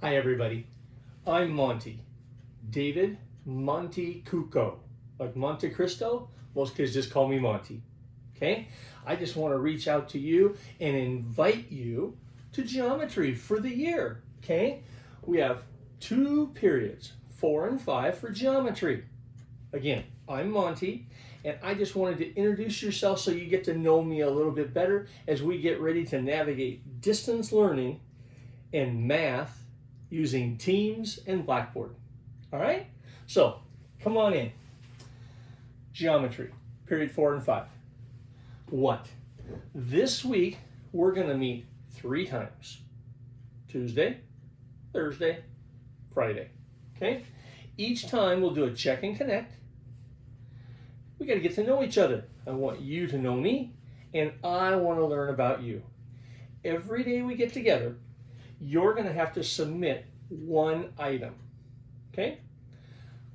Hi everybody, I'm Monty, David Monte Cuco, like Monte Cristo. Most kids just call me Monty, okay? I just want to reach out to you and invite you to geometry for the year, okay? We have 2 periods, 4 and 5 for geometry. Again, I'm Monty, and I just wanted to introduce yourself so you get to know me a little bit better as we get ready to navigate distance learning and math using Teams and Blackboard. All right? So, come on in. Geometry, period 4 and 5. What? This week, we're going to meet 3 times. Tuesday, Thursday, Friday. Okay? Each time we'll do a check and connect. We got to get to know each other. I want you to know me, and I want to learn about you. Every day we get together, you're going to have to submit 1 item. Okay?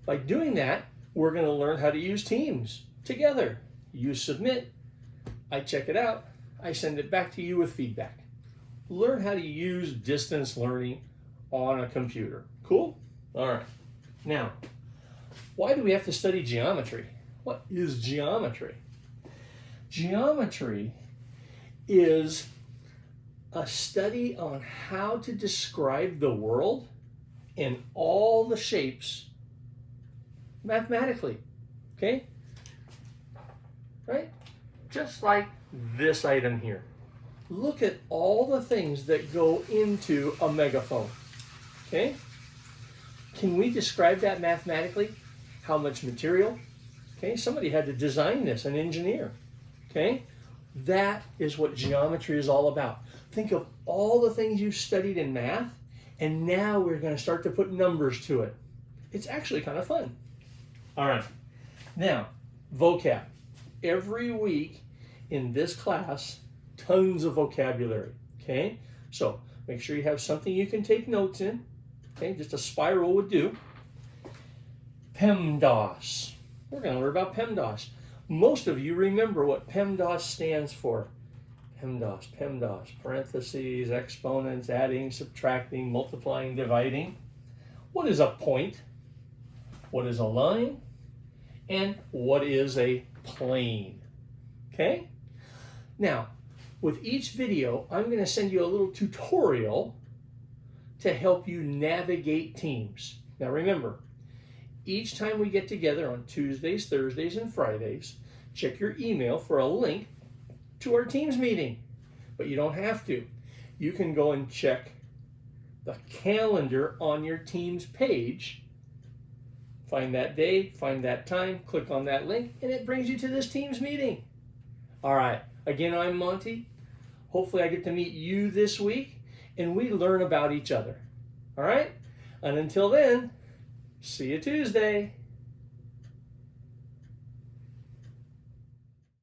By doing that, we're going to learn how to use Teams together. You submit, I check it out, I send it back to you with feedback. Learn how to use distance learning on a computer. Cool? All right. Now, why do we have to study geometry? What is geometry? Geometry is a study on how to describe the world in all the shapes mathematically, okay? Right? Just like this item here. Look at all the things that go into a megaphone, okay? Can we describe that mathematically? How much material? Okay, somebody had to design this, an engineer, okay? That is what geometry is all about. Think of all the things you studied in math, and now we're going to start to put numbers to it. It's actually kind of fun. All right. Now, vocab. Every week in this class, tons of vocabulary, okay? So make sure you have something you can take notes in, okay? Just a spiral would do. Pemdas. We're going to learn about Pemdas. Most of you remember what Pemdas stands for. PEMDAS, parentheses, exponents, adding, subtracting, multiplying, dividing. What is a point? What is a line? And what is a plane? Okay? Now, with each video, I'm going to send you a little tutorial to help you navigate Teams. Now remember, each time we get together on Tuesdays, Thursdays, and Fridays, check your email for a link to our Teams meeting. But you don't have to. You can go and check the calendar on your Teams page. Find that day, find that time, click on that link, and it brings you to this Teams meeting. All right. Again, I'm Monty. Hopefully I get to meet you this week, and we learn about each other. All right? And until then, see you Tuesday.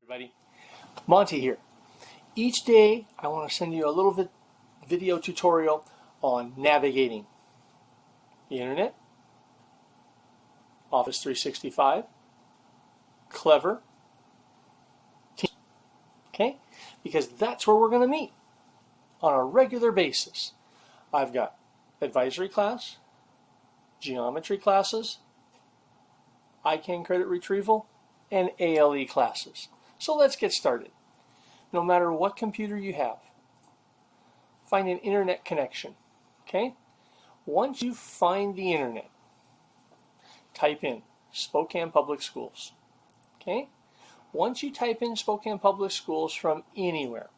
Everybody, Monty here. Each day, I want to send you a little video tutorial on navigating the internet, Office 365, Clever, Teams, okay? Because that's where we're going to meet on a regular basis. I've got advisory class, geometry classes, ICANN credit retrieval, and ALE classes. So let's get started. No matter what computer you have, find an internet connection, okay? Once you find the internet, type in Spokane Public Schools, okay? Once you type in Spokane Public Schools from anywhere,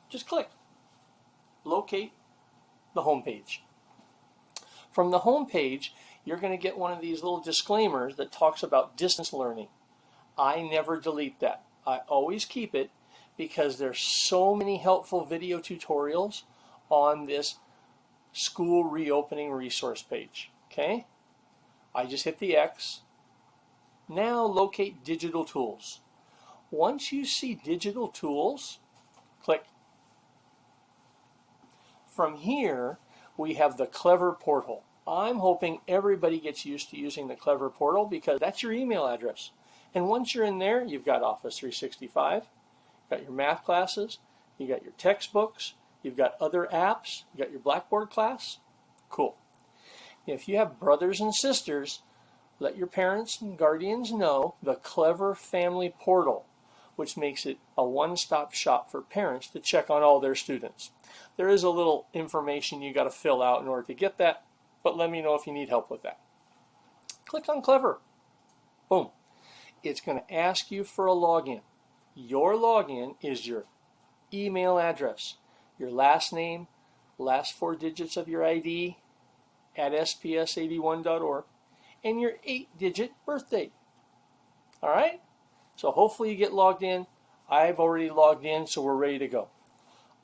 just click, locate the home page. From the home page, you're going to get one of these little disclaimers that talks about distance learning. I never delete that. I always keep it because there's so many helpful video tutorials on this school reopening resource page. Okay? I just hit the X. Now locate digital tools. Once you see digital tools, click. From here, we have the Clever portal. I'm hoping everybody gets used to using the Clever portal because that's your email address. And once you're in there, you've got Office 365, you've got your math classes, you've got your textbooks, you've got other apps, you've got your Blackboard class. Cool. If you have brothers and sisters, let your parents and guardians know the Clever Family Portal, which makes it a one-stop shop for parents to check on all their students. There is a little information you got to fill out in order to get that, but let me know if you need help with that. Click on Clever. Boom. It's going to ask you for a login. Your login is your email address, your last name, last 4 digits of your ID at sps81.org, and your 8-digit birth date. All right? So hopefully you get logged in. I've already logged in, so we're ready to go.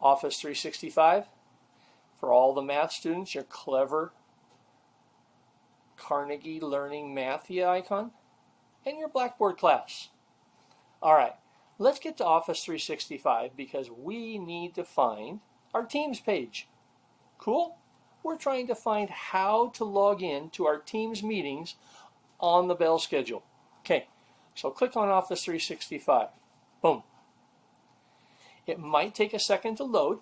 Office 365. For all the math students, your Clever Carnegie Learning Mathia icon, and your Blackboard class. All right, let's get to Office 365 because we need to find our Teams page. Cool? We're trying to find how to log in to our Teams meetings on the Bell schedule. Okay, so click on Office 365. Boom. It might take a second to load,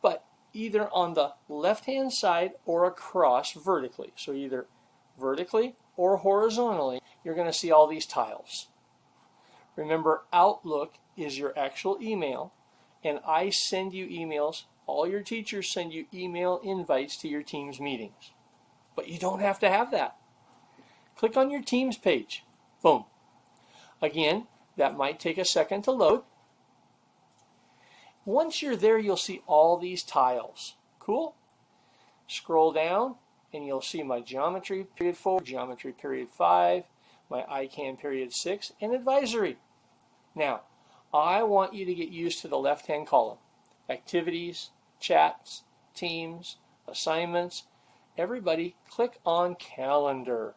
but either on the left-hand side or across vertically. So either vertically or horizontally, you're going to see all these tiles. Remember, Outlook is your actual email, and I send you emails. All your teachers send you email invites to your Teams meetings. But you don't have to have that. Click on your Teams page. Boom. Again, that might take a second to load. Once you're there, you'll see all these tiles. Cool? Scroll down, and you'll see my Geometry Period 4, Geometry Period 5, my ICANN Period 6, and Advisory. Now, I want you to get used to the left-hand column. Activities, chats, teams, assignments. Everybody, click on Calendar.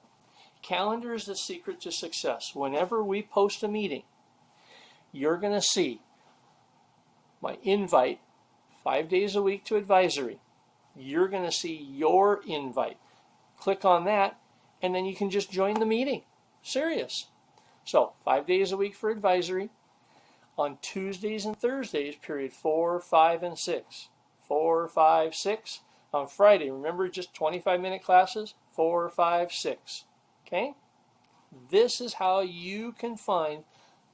Calendar is the secret to success. Whenever we post a meeting, you're going to see my invite 5 days a week to Advisory. You're going to see your invite. Click on that, and then you can just join the meeting. Serious. So, 5 days a week for Advisory. On Tuesdays and Thursdays, period 4, 5, and 6. 4, 5, 6. On Friday, remember, just 25-minute classes. 4, 5, 6. Okay? This is how you can find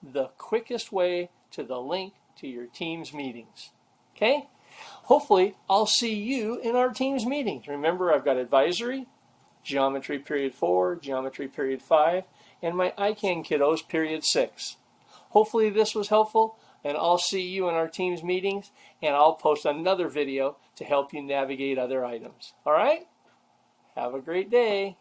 the quickest way to the link to your Teams meetings. Okay? Hopefully, I'll see you in our Teams meetings. Remember, I've got Advisory, Geometry Period 4, Geometry Period 5, and my ICANN Kiddos Period 6. Hopefully this was helpful, and I'll see you in our Teams meetings, and I'll post another video to help you navigate other items. All right? Have a great day.